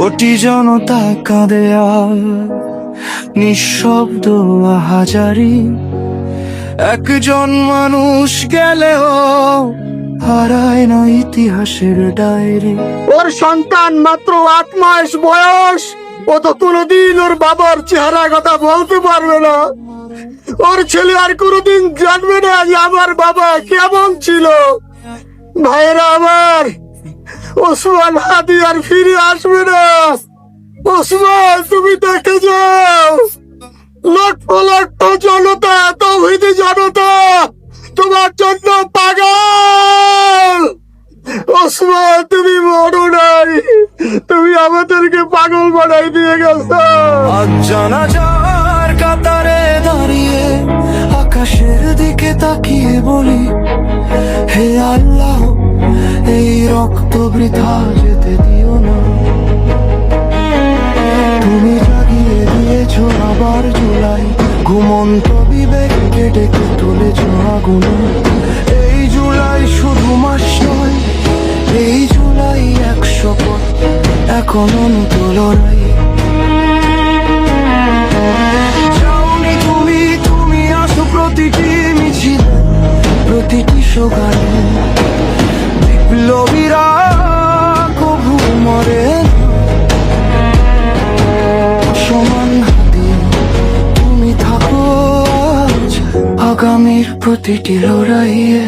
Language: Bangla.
কোটি জনতা কাঁদে আর নিঃশব্দ হাজারি, একজন মানুষ গেলেও হারায় না ইতিহাসের ডায়েরি। ওর সন্তান মাত্র 8 মাস বয়স, ও তো কোনোদিন ওর বাবার চেহারা কথা বলতে পারবে না। ওর ছেলে আর কোনোদিন জানবে না যে আমার বাবা কেমন ছিল। ভাইরা আমার, ওসমান হাদি আর ফিরে আসবে না। ওসমান, তুমি দেখে যাও, লক্ষ লক্ষ জনতা, তৌহিদি জনতা তোমার জন্য পাগল। ওসমান, তুমি মরো নাই, তুমি আমাদেরকে পাগল বানাই দিয়ে গেছো। আজ জানাজার কাতারে দাঁড়িয়ে আকাশের দিকে তাকিয়ে বলি, হে আল্লাহ, এই রক্ত বৃথা যেতে দিও না। তুমি জাগিয়ে দিয়েছ আবার জুলাই, ঘুমন্ত বিবেককে ডেকে তুলেছ আগুন। এই জুলাই শুধু মাস নয়, এই জুলাই 100 পথ, এখন অন্ত লড়াই। যাওনি তুমি, তুমি আসো প্রতিটি মিছিল, প্রতিটি সকালে। বিপ্লবীরা কভু মরে না। সমান হাতে তুমি থাকো আজ আগামীর প্রতিটি লড়াইয়ে।